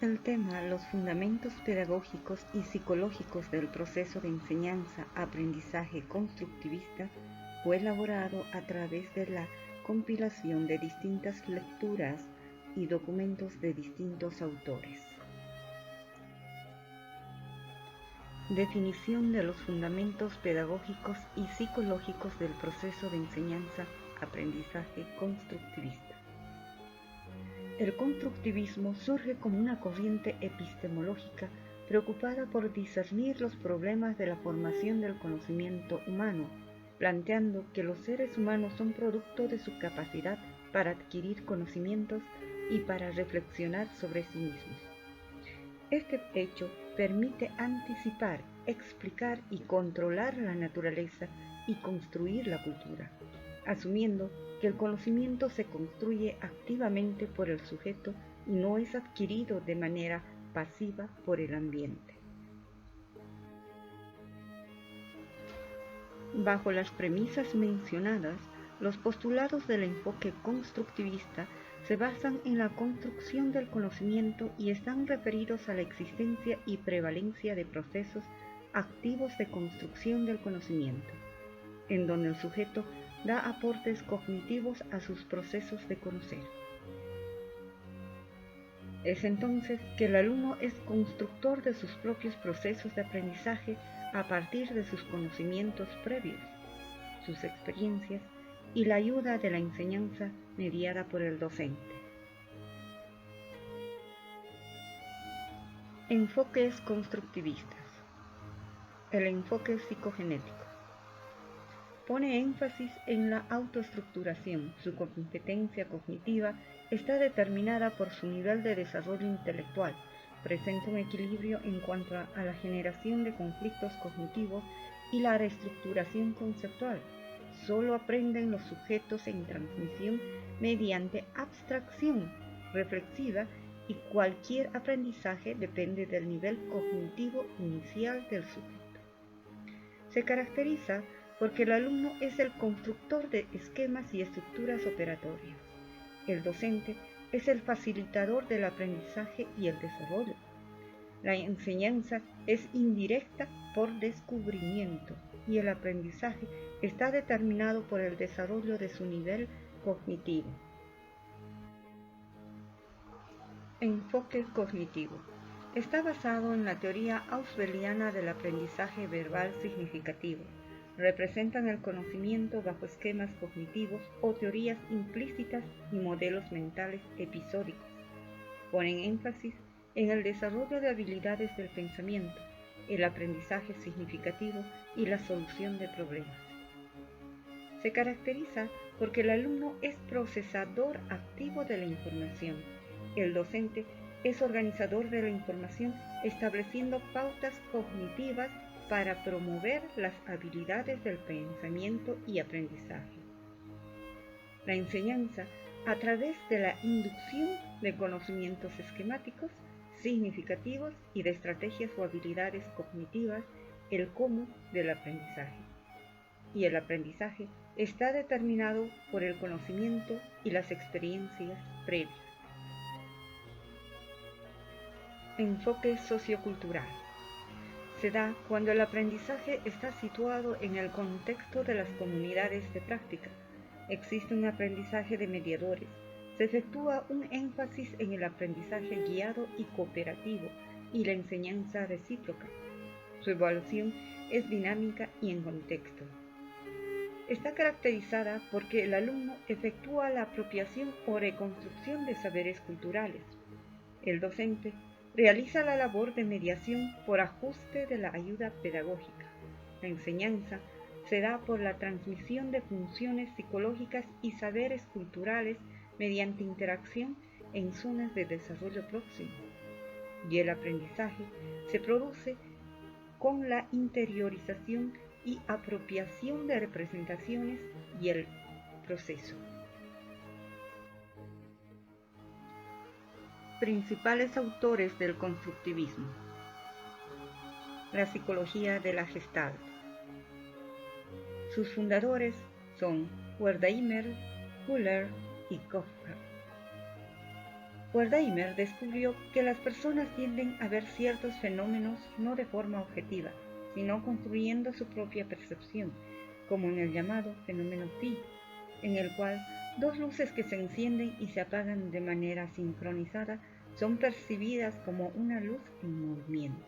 El tema Los fundamentos pedagógicos y psicológicos del proceso de enseñanza-aprendizaje constructivista fue elaborado a través de la compilación de distintas lecturas y documentos de distintos autores. Definición de los fundamentos pedagógicos y psicológicos del proceso de enseñanza-aprendizaje constructivista. El constructivismo surge como una corriente epistemológica preocupada por discernir los problemas de la formación del conocimiento humano, planteando que los seres humanos son producto de su capacidad para adquirir conocimientos y para reflexionar sobre sí mismos. Este hecho permite anticipar, explicar y controlar la naturaleza y construir la cultura, asumiendo que el conocimiento se construye activamente por el sujeto y no es adquirido de manera pasiva por el ambiente. Bajo las premisas mencionadas, los postulados del enfoque constructivista se basan en la construcción del conocimiento y están referidos a la existencia y prevalencia de procesos activos de construcción del conocimiento, en donde el sujeto da aportes cognitivos a sus procesos de conocer. Es entonces que el alumno es constructor de sus propios procesos de aprendizaje a partir de sus conocimientos previos, sus experiencias y la ayuda de la enseñanza mediada por el docente. Enfoques constructivistas. El enfoque psicogenético pone énfasis en la autoestructuración. Su competencia cognitiva está determinada por su nivel de desarrollo intelectual. Presenta un equilibrio en cuanto a la generación de conflictos cognitivos y la reestructuración conceptual. Solo aprenden los sujetos en transmisión mediante abstracción reflexiva y cualquier aprendizaje depende del nivel cognitivo inicial del sujeto. Se caracteriza porque el alumno es el constructor de esquemas y estructuras operatorias. El docente es el facilitador del aprendizaje y el desarrollo. La enseñanza es indirecta por descubrimiento y el aprendizaje está determinado por el desarrollo de su nivel cognitivo. Enfoque cognitivo. Está basado en la teoría auswelliana del aprendizaje verbal significativo. Representan el conocimiento bajo esquemas cognitivos o teorías implícitas y modelos mentales episódicos. Ponen énfasis en el desarrollo de habilidades del pensamiento, el aprendizaje significativo y la solución de problemas. Se caracteriza porque el alumno es procesador activo de la información. El docente es organizador de la información, estableciendo pautas cognitivas para promover las habilidades del pensamiento y aprendizaje. La enseñanza, a través de la inducción de conocimientos esquemáticos, significativos y de estrategias o habilidades cognitivas, el cómo del aprendizaje. Y el aprendizaje está determinado por el conocimiento y las experiencias previas. Enfoque sociocultural. Se da cuando el aprendizaje está situado en el contexto de las comunidades de práctica. Existe un aprendizaje de mediadores. Se efectúa un énfasis en el aprendizaje guiado y cooperativo y la enseñanza recíproca. Su evaluación es dinámica y en contexto. Está caracterizada porque el alumno efectúa la apropiación o reconstrucción de saberes culturales. El docente realiza la labor de mediación por ajuste de la ayuda pedagógica. La enseñanza se da por la transmisión de funciones psicológicas y saberes culturales mediante interacción en zonas de desarrollo próximo. Y el aprendizaje se produce con la interiorización y apropiación de representaciones y el proceso. Principales autores del constructivismo. La psicología de la Gestalt. Sus fundadores son Wertheimer, Huller y Goffman. Wertheimer descubrió que las personas tienden a ver ciertos fenómenos no de forma objetiva, sino construyendo su propia percepción, como en el llamado fenómeno phi, en el cual dos luces que se encienden y se apagan de manera sincronizada son percibidas como una luz en movimiento.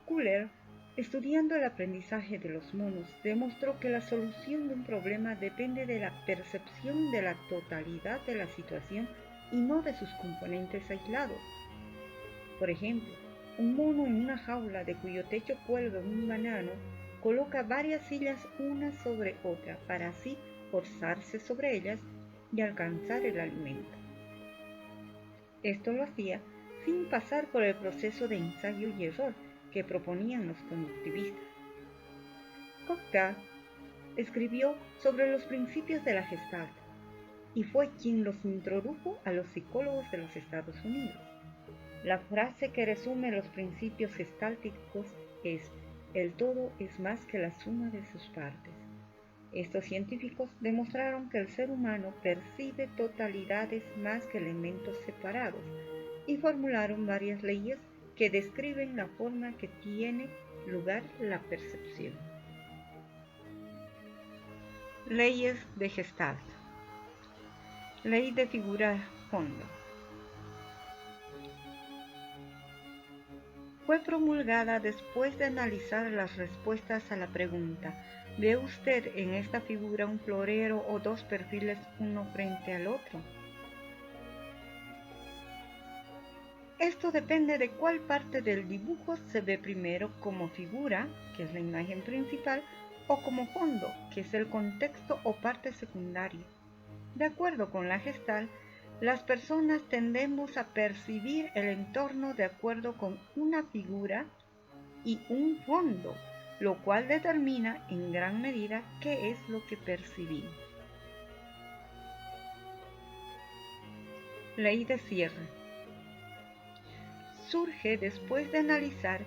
Kuller, estudiando el aprendizaje de los monos, demostró que la solución de un problema depende de la percepción de la totalidad de la situación y no de sus componentes aislados. Por ejemplo, un mono en una jaula de cuyo techo cuelga un banano coloca varias sillas una sobre otra para así forzarse sobre ellas y alcanzar el alimento. Esto lo hacía sin pasar por el proceso de ensayo y error que proponían los conductivistas. Kafka escribió sobre los principios de la Gestalt y fue quien los introdujo a los psicólogos de los Estados Unidos. La frase que resume los principios gestálticos es: el todo es más que la suma de sus partes. Estos científicos demostraron que el ser humano percibe totalidades más que elementos separados y formularon varias leyes que describen la forma que tiene lugar la percepción. Leyes de Gestalt. Ley de figura-fondo. Fue promulgada después de analizar las respuestas a la pregunta: ¿ve usted en esta figura un florero o dos perfiles uno frente al otro? Esto depende de cuál parte del dibujo se ve primero como figura, que es la imagen principal, o como fondo, que es el contexto o parte secundaria. De acuerdo con la Gestalt, las personas tendemos a percibir el entorno de acuerdo con una figura y un fondo, lo cual determina en gran medida qué es lo que percibimos. Ley de cierre. Surge después de analizar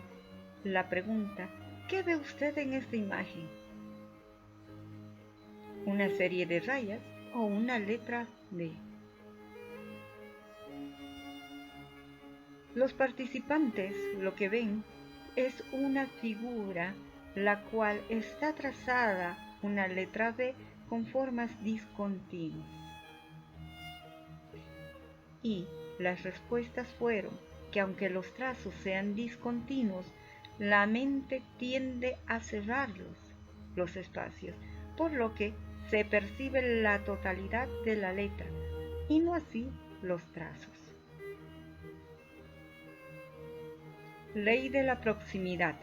la pregunta: ¿qué ve usted en esta imagen? ¿Una serie de rayas o una letra D? Los participantes lo que ven es una figura la cual está trazada una letra B con formas discontinuas. Y las respuestas fueron que aunque los trazos sean discontinuos, la mente tiende a cerrarlos, los espacios, por lo que se percibe la totalidad de la letra y no así los trazos. Ley de la proximidad.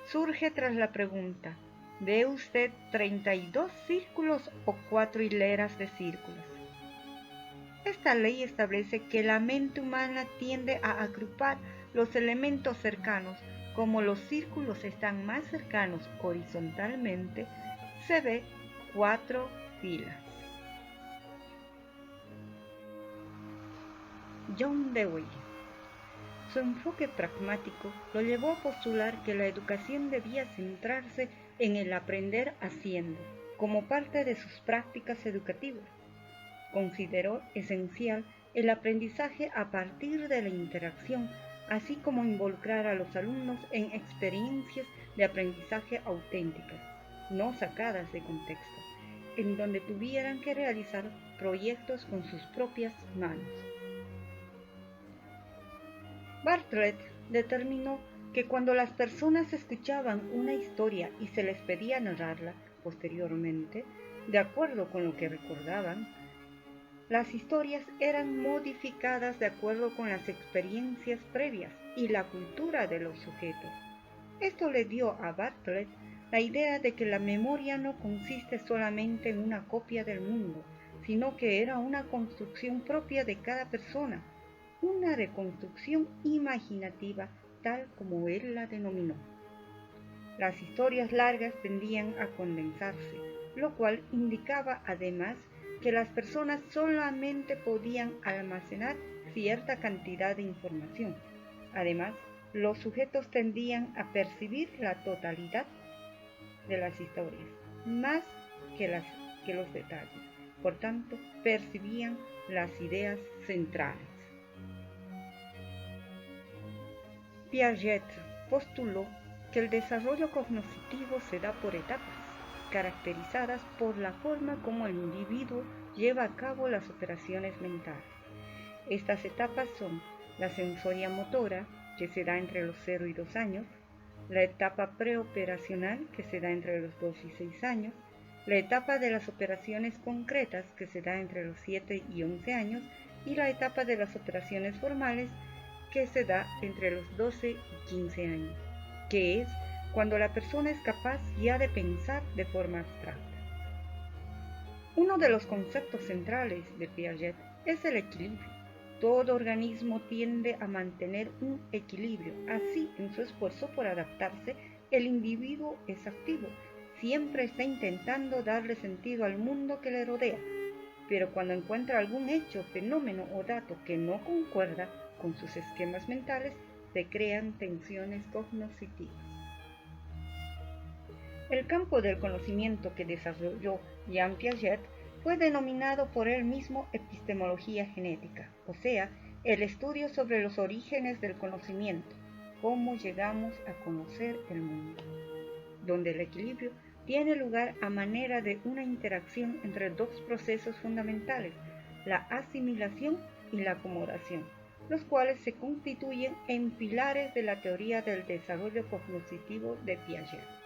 Surge tras la pregunta: ¿ve usted 32 círculos o 4 hileras de círculos? Esta ley establece que la mente humana tiende a agrupar los elementos cercanos. Como los círculos están más cercanos horizontalmente, se ve 4 filas. John Dewey. Su enfoque pragmático lo llevó a postular que la educación debía centrarse en el aprender haciendo, como parte de sus prácticas educativas. Consideró esencial el aprendizaje a partir de la interacción, así como involucrar a los alumnos en experiencias de aprendizaje auténticas, no sacadas de contexto, en donde tuvieran que realizar proyectos con sus propias manos. Bartlett determinó que cuando las personas escuchaban una historia y se les pedía narrarla posteriormente, de acuerdo con lo que recordaban, las historias eran modificadas de acuerdo con las experiencias previas y la cultura de los sujetos. Esto le dio a Bartlett la idea de que la memoria no consiste solamente en una copia del mundo, sino que era una construcción propia de cada persona, una reconstrucción imaginativa tal como él la denominó. Las historias largas tendían a condensarse, lo cual indicaba además que las personas solamente podían almacenar cierta cantidad de información. Además, los sujetos tendían a percibir la totalidad de las historias, más que los detalles. Por tanto, percibían las ideas centrales. Piaget postuló que el desarrollo cognitivo se da por etapas, caracterizadas por la forma como el individuo lleva a cabo las operaciones mentales. Estas etapas son la sensoria motora, que se da entre los 0 y 2 años, la etapa preoperacional, que se da entre los 2 y 6 años, la etapa de las operaciones concretas, que se da entre los 7 y 11 años, y la etapa de las operaciones formales, que se da entre los 12 y 15 años, que es cuando la persona es capaz ya de pensar de forma abstracta. Uno de los conceptos centrales de Piaget es el equilibrio. Todo organismo tiende a mantener un equilibrio. Así, en su esfuerzo por adaptarse, el individuo es activo. Siempre está intentando darle sentido al mundo que le rodea. Pero cuando encuentra algún hecho, fenómeno o dato que no concuerda con sus esquemas mentales, se crean tensiones cognitivas. El campo del conocimiento que desarrolló Jean Piaget fue denominado por él mismo epistemología genética, o sea, el estudio sobre los orígenes del conocimiento, cómo llegamos a conocer el mundo, donde el equilibrio tiene lugar a manera de una interacción entre dos procesos fundamentales, la asimilación y la acomodación, los cuales se constituyen en pilares de la teoría del desarrollo cognitivo de Piaget.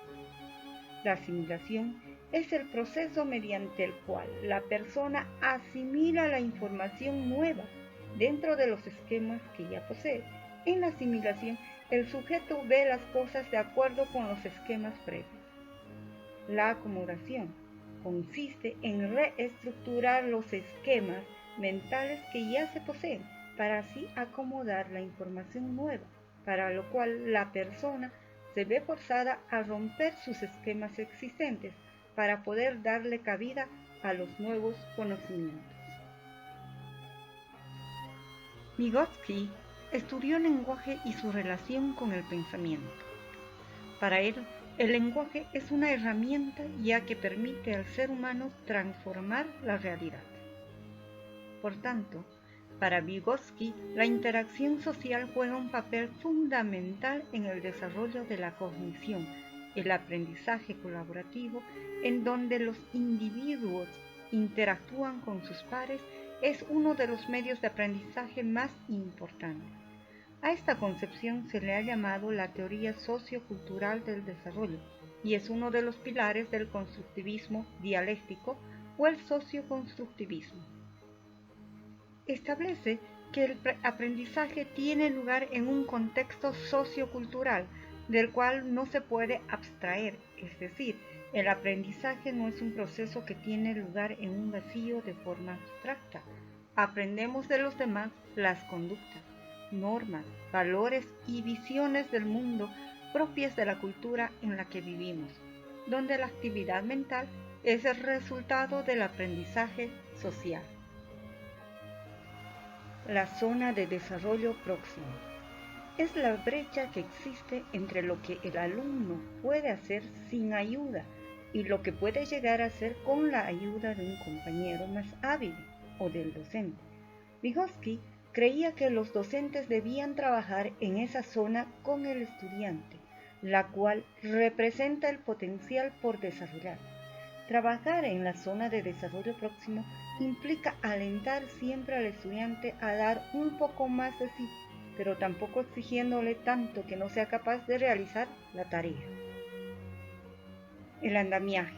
La asimilación es el proceso mediante el cual la persona asimila la información nueva dentro de los esquemas que ya posee. En la asimilación, el sujeto ve las cosas de acuerdo con los esquemas previos. La acomodación consiste en reestructurar los esquemas mentales que ya se poseen para así acomodar la información nueva, para lo cual la persona se ve forzada a romper sus esquemas existentes para poder darle cabida a los nuevos conocimientos. Vygotsky estudió el lenguaje y su relación con el pensamiento. Para él, el lenguaje es una herramienta ya que permite al ser humano transformar la realidad. Por tanto, para Vygotsky, la interacción social juega un papel fundamental en el desarrollo de la cognición, el aprendizaje colaborativo, en donde los individuos interactúan con sus pares, es uno de los medios de aprendizaje más importantes. A esta concepción se le ha llamado la teoría sociocultural del desarrollo y es uno de los pilares del constructivismo dialéctico o el socioconstructivismo. Establece que el aprendizaje tiene lugar en un contexto sociocultural del cual no se puede abstraer, es decir, el aprendizaje no es un proceso que tiene lugar en un vacío de forma abstracta. Aprendemos de los demás las conductas, normas, valores y visiones del mundo propias de la cultura en la que vivimos, donde la actividad mental es el resultado del aprendizaje social. La zona de desarrollo próximo es la brecha que existe entre lo que el alumno puede hacer sin ayuda y lo que puede llegar a hacer con la ayuda de un compañero más hábil o del docente. Vygotsky creía que los docentes debían trabajar en esa zona con el estudiante, la cual representa el potencial por desarrollar. Trabajar en la zona de desarrollo próximo implica alentar siempre al estudiante a dar un poco más de sí, pero tampoco exigiéndole tanto que no sea capaz de realizar la tarea. El andamiaje.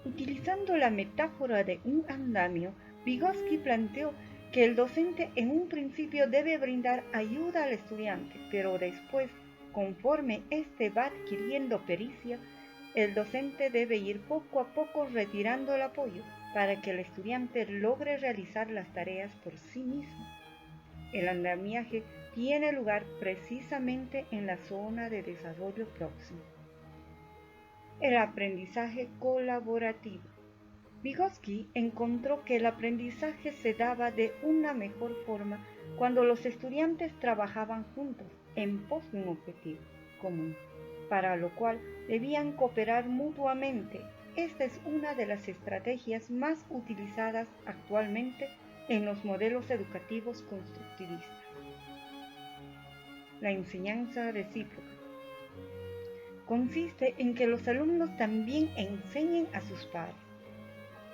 Utilizando la metáfora de un andamio, Vygotsky planteó que el docente en un principio debe brindar ayuda al estudiante, pero después, conforme éste va adquiriendo pericia, el docente debe ir poco a poco retirando el apoyo para que el estudiante logre realizar las tareas por sí mismo. El andamiaje tiene lugar precisamente en la zona de desarrollo próximo. El aprendizaje colaborativo. Vygotsky encontró que el aprendizaje se daba de una mejor forma cuando los estudiantes trabajaban juntos en pos de un objetivo común, para lo cual debían cooperar mutuamente. Esta es una de las estrategias más utilizadas actualmente en los modelos educativos constructivistas. La enseñanza recíproca consiste en que los alumnos también enseñen a sus pares.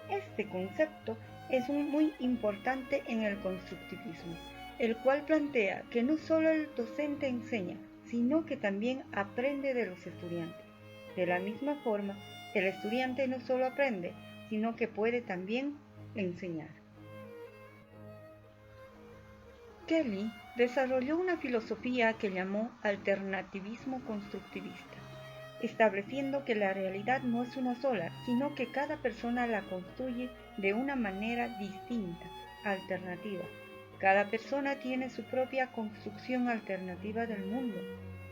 Este concepto es muy importante en el constructivismo, el cual plantea que no solo el docente enseña, sino que también aprende de los estudiantes. De la misma forma, el estudiante no solo aprende, sino que puede también enseñar. Kelly desarrolló una filosofía que llamó alternativismo constructivista, estableciendo que la realidad no es una sola, sino que cada persona la construye de una manera distinta, alternativa. Cada persona tiene su propia construcción alternativa del mundo.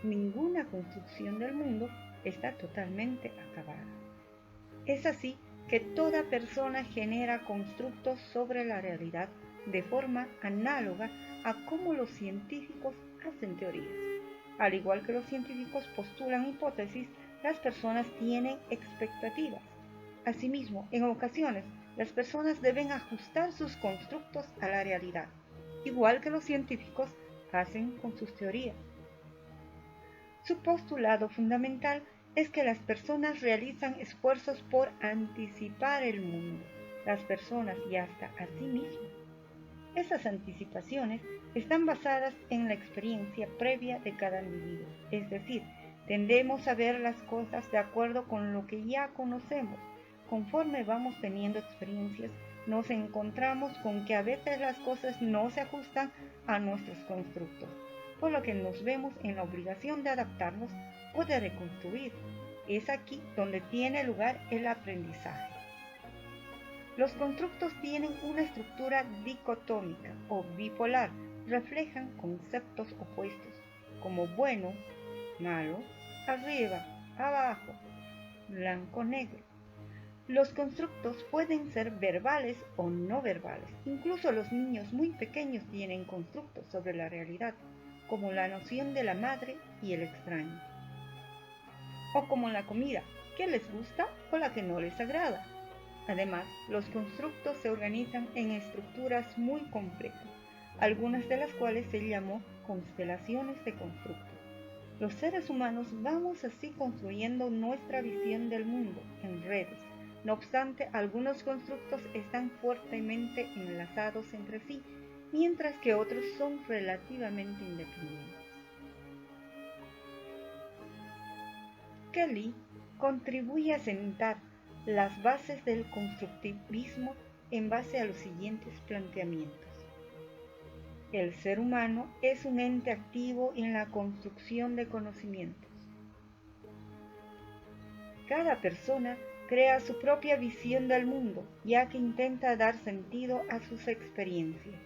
Ninguna construcción del mundo está totalmente acabada. Es así que toda persona genera constructos sobre la realidad de forma análoga a cómo los científicos hacen teorías. Al igual que los científicos postulan hipótesis, las personas tienen expectativas. Asimismo, en ocasiones, las personas deben ajustar sus constructos a la realidad, igual que los científicos hacen con sus teorías. Su postulado fundamental es que las personas realizan esfuerzos por anticipar el mundo, las personas y hasta a sí mismos. Esas anticipaciones están basadas en la experiencia previa de cada individuo, es decir, tendemos a ver las cosas de acuerdo con lo que ya conocemos. Conforme vamos teniendo experiencias, nos encontramos con que a veces las cosas no se ajustan a nuestros constructos, por lo que nos vemos en la obligación de adaptarnos o de reconstruir. Es aquí donde tiene lugar el aprendizaje. Los constructos tienen una estructura dicotómica o bipolar, reflejan conceptos opuestos, como bueno, malo, arriba, abajo, blanco, negro. Los constructos pueden ser verbales o no verbales. Incluso los niños muy pequeños tienen constructos sobre la realidad, como la noción de la madre y el extraño. O como la comida, que les gusta o la que no les agrada. Además, los constructos se organizan en estructuras muy complejas, algunas de las cuales se llamó constelaciones de constructos. Los seres humanos vamos así construyendo nuestra visión del mundo en redes. No obstante, algunos constructos están fuertemente enlazados entre sí, mientras que otros son relativamente independientes. Kelly contribuye a sentar las bases del constructivismo en base a los siguientes planteamientos. El ser humano es un ente activo en la construcción de conocimientos. Cada persona crea su propia visión del mundo, ya que intenta dar sentido a sus experiencias.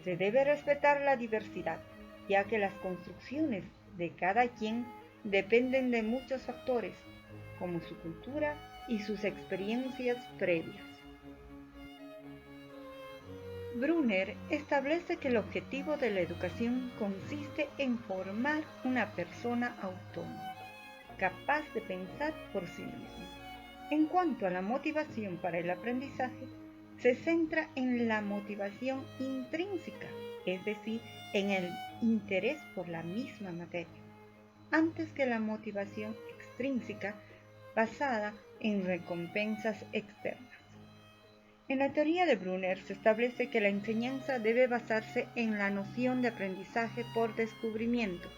Se debe respetar la diversidad, ya que las construcciones de cada quien dependen de muchos factores, como su cultura y sus experiencias previas. Brunner establece que el objetivo de la educación consiste en formar una persona autónoma, capaz de pensar por sí misma. En cuanto a la motivación para el aprendizaje, se centra en la motivación intrínseca, es decir, en el interés por la misma materia, antes que la motivación extrínseca basada en recompensas externas. En la teoría de Brunner se establece que la enseñanza debe basarse en la noción de aprendizaje por descubrimiento,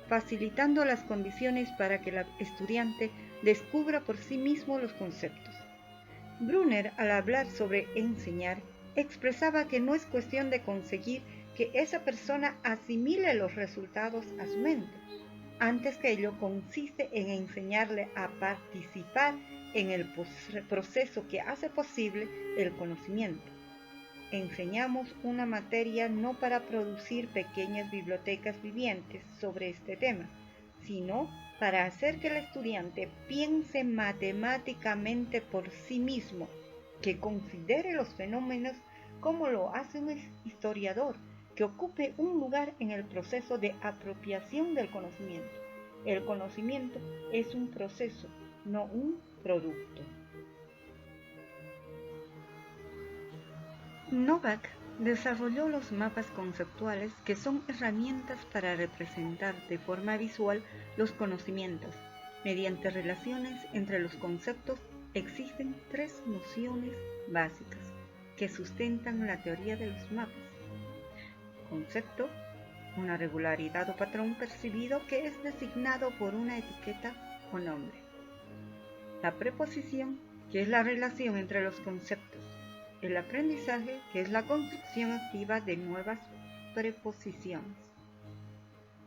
facilitando las condiciones para que el estudiante descubra por sí mismo los conceptos. Brunner, al hablar sobre enseñar, expresaba que no es cuestión de conseguir que esa persona asimile los resultados a su mente. Antes que ello, consiste en enseñarle a participar en el proceso que hace posible el conocimiento. Enseñamos una materia no para producir pequeñas bibliotecas vivientes sobre este tema, sino para hacer que el estudiante piense matemáticamente por sí mismo, que considere los fenómenos como lo hace un historiador, que ocupe un lugar en el proceso de apropiación del conocimiento. El conocimiento es un proceso, no un producto. Novak desarrolló los mapas conceptuales, que son herramientas para representar de forma visual los conocimientos. Mediante relaciones entre los conceptos existen tres nociones básicas que sustentan la teoría de los mapas. Concepto: una regularidad o patrón percibido que es designado por una etiqueta o nombre. La preposición, que es la relación entre los conceptos. El aprendizaje, que es la construcción activa de nuevas preposiciones.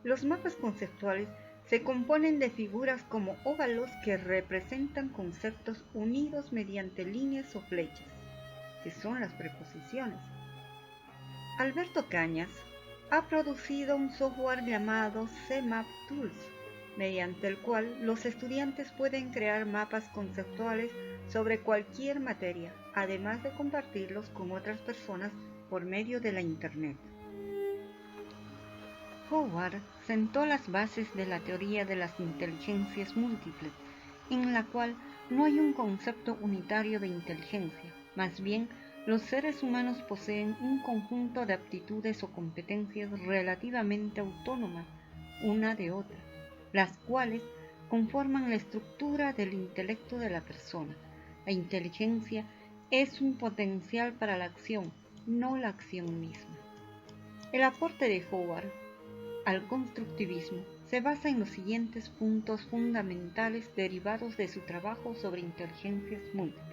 Los mapas conceptuales se componen de figuras como óvalos que representan conceptos unidos mediante líneas o flechas, que son las preposiciones. Alberto Cañas ha producido un software llamado CMap Tools, mediante el cual los estudiantes pueden crear mapas conceptuales sobre cualquier materia, además de compartirlos con otras personas por medio de la Internet. Howard sentó las bases de la teoría de las inteligencias múltiples, en la cual no hay un concepto unitario de inteligencia, más bien los seres humanos poseen un conjunto de aptitudes o competencias relativamente autónomas una de otra, las cuales conforman la estructura del intelecto de la persona. La inteligencia es un potencial para la acción, no la acción misma. El aporte de Howard al constructivismo se basa en los siguientes puntos fundamentales derivados de su trabajo sobre inteligencias múltiples.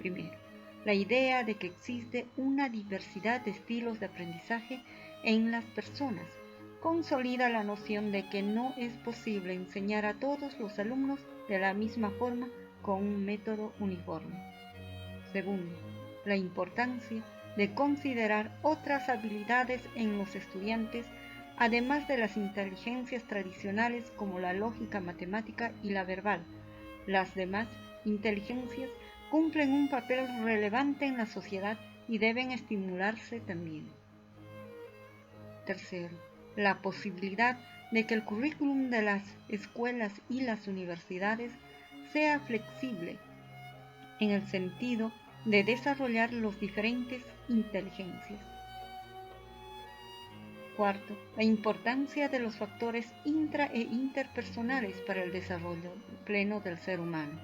Primero, la idea de que existe una diversidad de estilos de aprendizaje en las personas consolida la noción de que no es posible enseñar a todos los alumnos de la misma forma con un método uniforme. Segundo, la importancia de considerar otras habilidades en los estudiantes, además de las inteligencias tradicionales como la lógica matemática y la verbal. Las demás inteligencias cumplen un papel relevante en la sociedad y deben estimularse también. Tercero, la posibilidad de que el currículum de las escuelas y las universidades sea flexible en el sentido de desarrollar las diferentes inteligencias. Cuarto, la importancia de los factores intra e interpersonales para el desarrollo pleno del ser humano.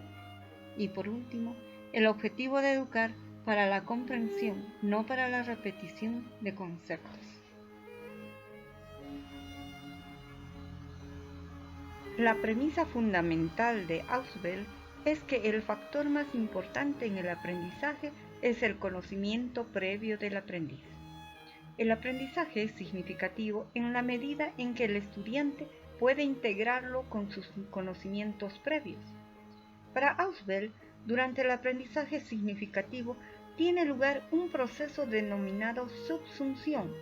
Y por último, el objetivo de educar para la comprensión, no para la repetición de conceptos. La premisa fundamental de Ausubel es que el factor más importante en el aprendizaje es el conocimiento previo del aprendiz. El aprendizaje es significativo en la medida en que el estudiante puede integrarlo con sus conocimientos previos. Para Ausubel, durante el aprendizaje significativo tiene lugar un proceso denominado subsunción.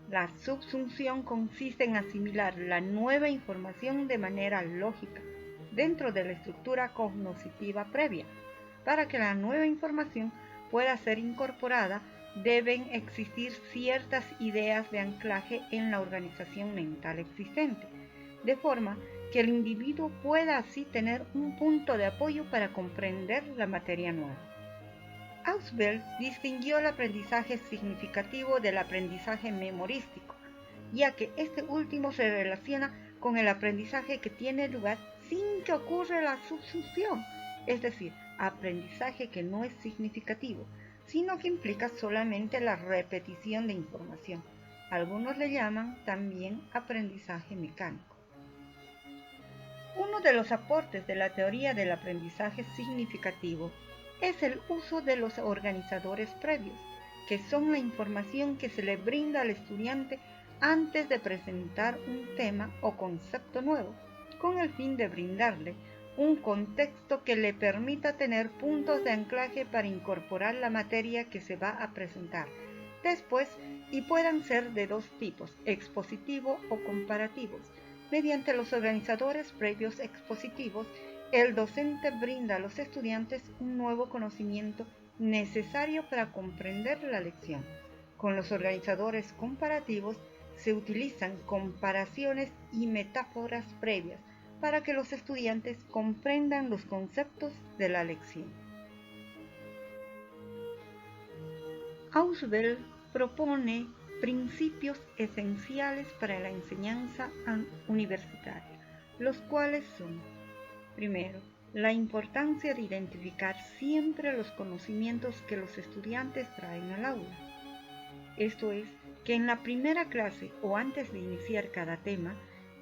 La subsunción consiste en asimilar la nueva información de manera lógica dentro de la estructura cognitiva previa. Para que la nueva información pueda ser incorporada, deben existir ciertas ideas de anclaje en la organización mental existente, de forma que el individuo pueda así tener un punto de apoyo para comprender la materia nueva. Ausubel distinguió el aprendizaje significativo del aprendizaje memorístico, ya que este último se relaciona con el aprendizaje que tiene lugar sin que ocurra la subsunción, es decir, aprendizaje que no es significativo, sino que implica solamente la repetición de información. Algunos le llaman también aprendizaje mecánico. Uno de los aportes de la teoría del aprendizaje significativo es el uso de los organizadores previos, que son la información que se le brinda al estudiante antes de presentar un tema o concepto nuevo, con el fin de brindarle un contexto que le permita tener puntos de anclaje para incorporar la materia que se va a presentar después, y puedan ser de dos tipos, expositivo o comparativos. Mediante los organizadores previos expositivos, el docente brinda a los estudiantes un nuevo conocimiento necesario para comprender la lección. Con los organizadores comparativos se utilizan comparaciones y metáforas previas para que los estudiantes comprendan los conceptos de la lección. Ausubel propone principios esenciales para la enseñanza universitaria, los cuales son: primero, la importancia de identificar siempre los conocimientos que los estudiantes traen al aula. Esto es, que en la primera clase o antes de iniciar cada tema,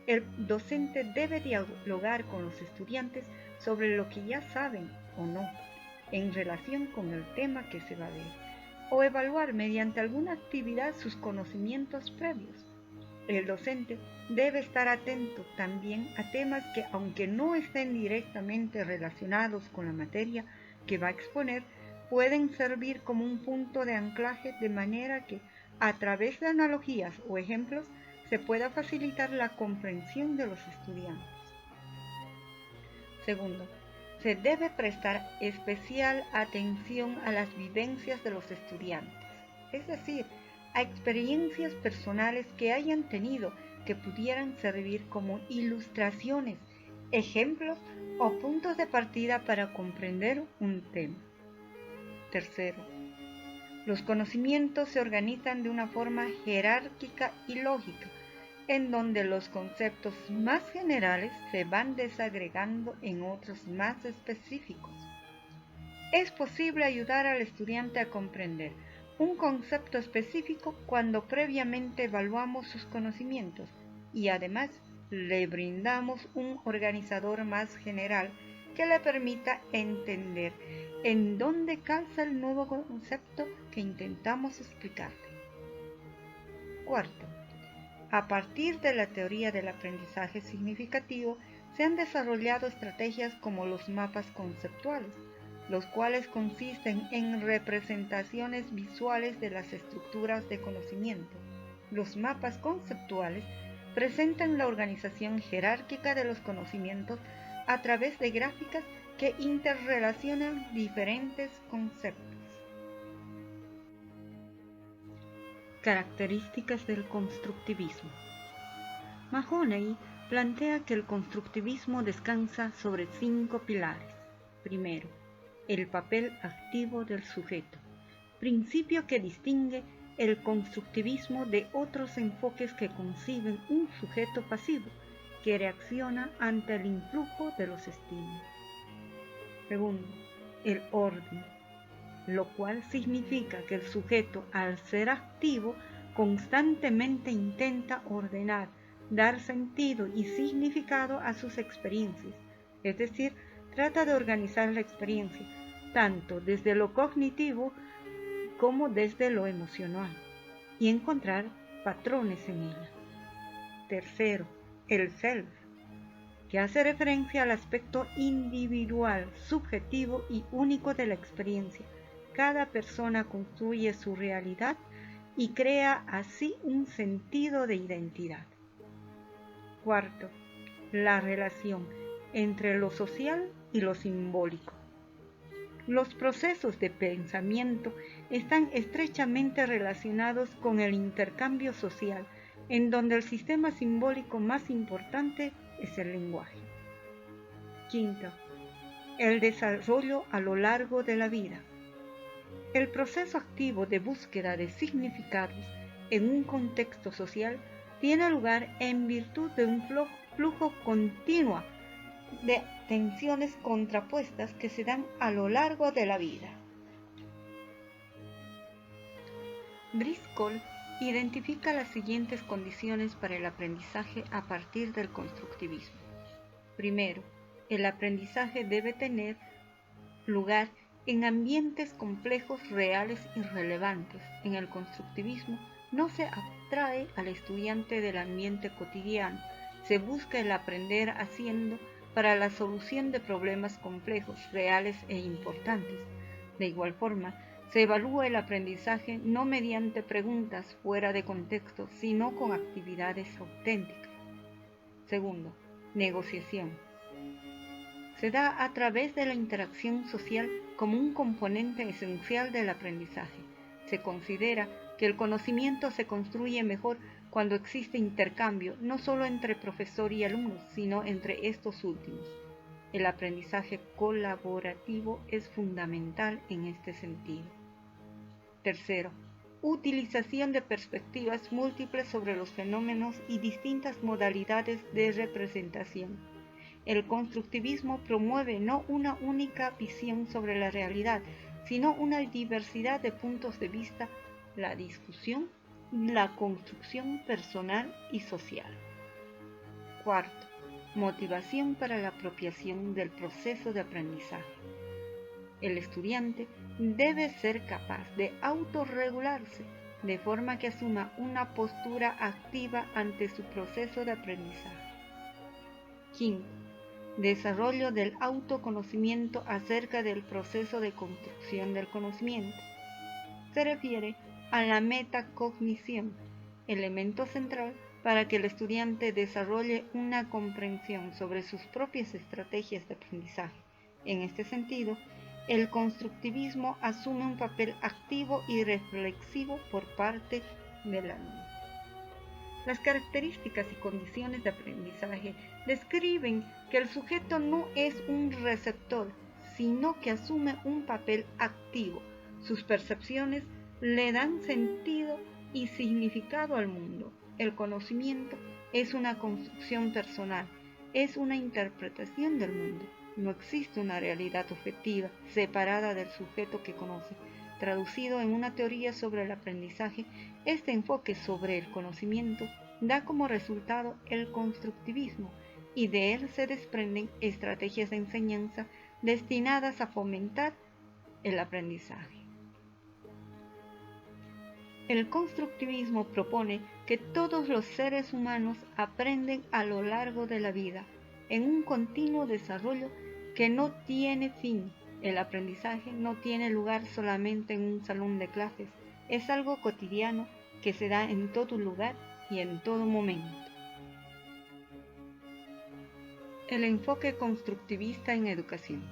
el docente debe dialogar con los estudiantes sobre lo que ya saben o no en relación con el tema que se va a ver, o evaluar mediante alguna actividad sus conocimientos previos. El docente debe estar atento también a temas que, aunque no estén directamente relacionados con la materia que va a exponer, pueden servir como un punto de anclaje, de manera que, a través de analogías o ejemplos, se pueda facilitar la comprensión de los estudiantes. Segundo, se debe prestar especial atención a las vivencias de los estudiantes, es decir, a experiencias personales que hayan tenido que pudieran servir como ilustraciones, ejemplos o puntos de partida para comprender un tema. Tercero, los conocimientos se organizan de una forma jerárquica y lógica, en donde los conceptos más generales se van desagregando en otros más específicos. Es posible ayudar al estudiante a comprender un concepto específico cuando previamente evaluamos sus conocimientos y además le brindamos un organizador más general que le permita entender en dónde calza el nuevo concepto que intentamos explicarle. Cuarto, a partir de la teoría del aprendizaje significativo se han desarrollado estrategias como los mapas conceptuales, los cuales consisten en representaciones visuales de las estructuras de conocimiento. Los mapas conceptuales presentan la organización jerárquica de los conocimientos a través de gráficas que interrelacionan diferentes conceptos. Características del constructivismo. Mahoney plantea que el constructivismo descansa sobre 5 pilares. Primero, el papel activo del sujeto, principio que distingue el constructivismo de otros enfoques que conciben un sujeto pasivo que reacciona ante el influjo de los estímulos. Segundo, el orden, lo cual significa que el sujeto, al ser activo, constantemente intenta ordenar, dar sentido y significado a sus experiencias, es decir, trata de organizar la experiencia, tanto desde lo cognitivo como desde lo emocional, y encontrar patrones en ella. Tercero, el self, que hace referencia al aspecto individual, subjetivo y único de la experiencia. Cada persona construye su realidad y crea así un sentido de identidad. Cuarto, la relación entre lo social y lo simbólico. Los procesos de pensamiento están estrechamente relacionados con el intercambio social, en donde el sistema simbólico más importante es el lenguaje. Quinto, el desarrollo a lo largo de la vida. El proceso activo de búsqueda de significados en un contexto social tiene lugar en virtud de un flujo continuo de tensiones contrapuestas que se dan a lo largo de la vida. Driscoll identifica las siguientes condiciones para el aprendizaje a partir del constructivismo. Primero, el aprendizaje debe tener lugar en ambientes complejos, reales y relevantes. En el constructivismo no se abstrae al estudiante del ambiente cotidiano, se busca el aprender haciendo para la solución de problemas complejos, reales e importantes. De igual forma, se evalúa el aprendizaje no mediante preguntas fuera de contexto, sino con actividades auténticas. Segundo, negociación. Se da a través de la interacción social como un componente esencial del aprendizaje. Se considera que el conocimiento se construye mejor cuando existe intercambio, no solo entre profesor y alumnos, sino entre estos últimos. El aprendizaje colaborativo es fundamental en este sentido. Tercero, utilización de perspectivas múltiples sobre los fenómenos y distintas modalidades de representación. El constructivismo promueve no una única visión sobre la realidad, sino una diversidad de puntos de vista, la discusión, la construcción personal y social. Cuarto, motivación para la apropiación del proceso de aprendizaje. El estudiante debe ser capaz de autorregularse, de forma que asuma una postura activa ante su proceso de aprendizaje. Quinto, desarrollo del autoconocimiento acerca del proceso de construcción del conocimiento. Se refiere a la metacognición, elemento central para que el estudiante desarrolle una comprensión sobre sus propias estrategias de aprendizaje. En este sentido, el constructivismo asume un papel activo y reflexivo por parte del alumno. Las características y condiciones de aprendizaje describen que el sujeto no es un receptor, sino que asume un papel activo. Sus percepciones le dan sentido y significado al mundo. El conocimiento es una construcción personal, es una interpretación del mundo. No existe una realidad objetiva, separada del sujeto que conoce. Traducido en una teoría sobre el aprendizaje, este enfoque sobre el conocimiento da como resultado el constructivismo, y de él se desprenden estrategias de enseñanza destinadas a fomentar el aprendizaje. El constructivismo propone que todos los seres humanos aprenden a lo largo de la vida, en un continuo desarrollo que no tiene fin. El aprendizaje no tiene lugar solamente en un salón de clases, es algo cotidiano que se da en todo lugar y en todo momento. El enfoque constructivista en educación.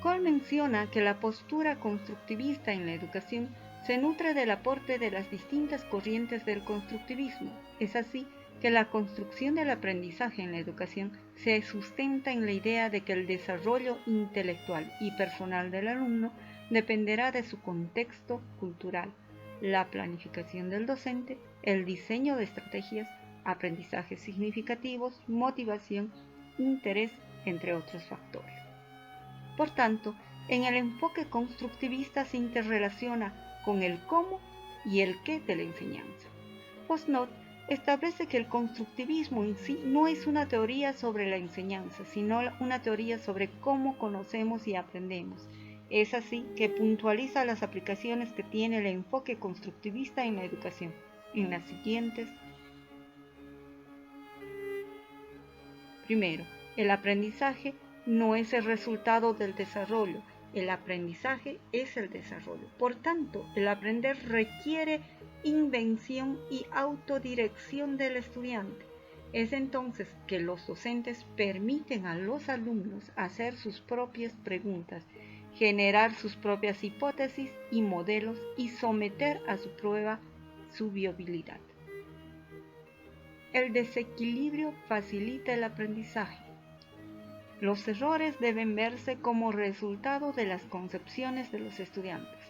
Cole menciona que la postura constructivista en la educación se nutre del aporte de las distintas corrientes del constructivismo. Es así que la construcción del aprendizaje en la educación se sustenta en la idea de que el desarrollo intelectual y personal del alumno dependerá de su contexto cultural, la planificación del docente, el diseño de estrategias, aprendizajes significativos, motivación, interés, entre otros factores. Por tanto, en el enfoque constructivista se interrelaciona con el cómo y el qué de la enseñanza. Postnote establece que el constructivismo en sí no es una teoría sobre la enseñanza, sino una teoría sobre cómo conocemos y aprendemos. Es así que puntualiza las aplicaciones que tiene el enfoque constructivista en la educación, en las siguientes. Primero, el aprendizaje no es el resultado del desarrollo, el aprendizaje es el desarrollo. Por tanto, el aprender requiere invención y autodirección del estudiante. Es entonces que los docentes permiten a los alumnos hacer sus propias preguntas, generar sus propias hipótesis y modelos y someter a su prueba su viabilidad. El desequilibrio facilita el aprendizaje. Los errores deben verse como resultado de las concepciones de los estudiantes,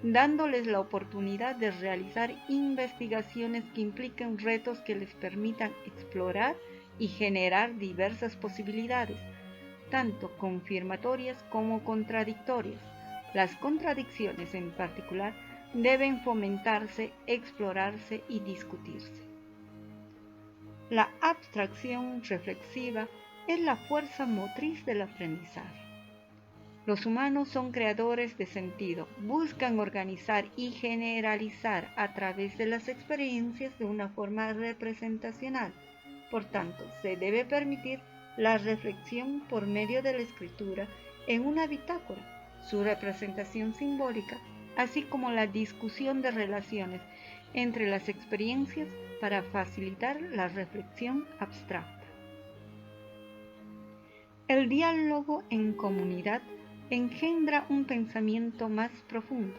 dándoles la oportunidad de realizar investigaciones que impliquen retos que les permitan explorar y generar diversas posibilidades, tanto confirmatorias como contradictorias. Las contradicciones en particular deben fomentarse, explorarse y discutirse. La abstracción reflexiva es la fuerza motriz del aprendizaje. Los humanos son creadores de sentido, buscan organizar y generalizar a través de las experiencias de una forma representacional. Por tanto, se debe permitir la reflexión por medio de la escritura en una bitácora, su representación simbólica, así como la discusión de relaciones entre las experiencias para facilitar la reflexión abstracta. El diálogo en comunidad engendra un pensamiento más profundo.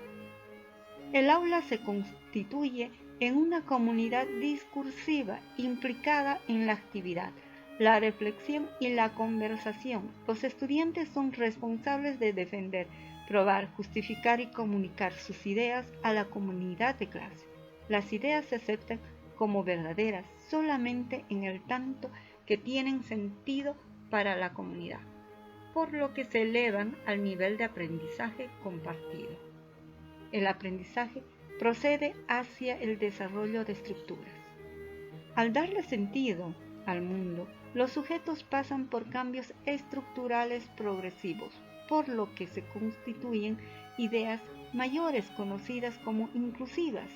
El aula se constituye en una comunidad discursiva implicada en la actividad, la reflexión y la conversación. Los estudiantes son responsables de defender, probar, justificar y comunicar sus ideas a la comunidad de clase. Las ideas se aceptan como verdaderas solamente en el tanto que tienen sentido para la comunidad, por lo que se elevan al nivel de aprendizaje compartido. El aprendizaje procede hacia el desarrollo de estructuras. Al darle sentido al mundo, los sujetos pasan por cambios estructurales progresivos, por lo que se constituyen ideas mayores conocidas como inclusivas.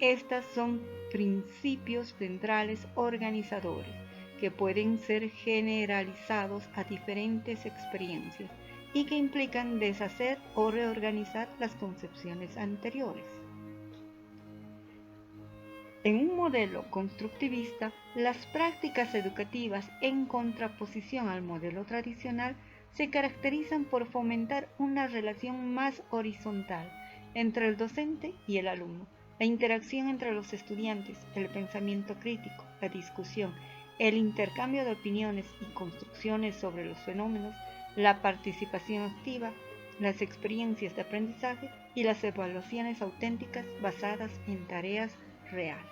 Estas son principios centrales organizadores que pueden ser generalizados a diferentes experiencias y que implican deshacer o reorganizar las concepciones anteriores. En un modelo constructivista, las prácticas educativas en contraposición al modelo tradicional se caracterizan por fomentar una relación más horizontal entre el docente y el alumno, la interacción entre los estudiantes, el pensamiento crítico, la discusión, el intercambio de opiniones y construcciones sobre los fenómenos, la participación activa, las experiencias de aprendizaje y las evaluaciones auténticas basadas en tareas reales.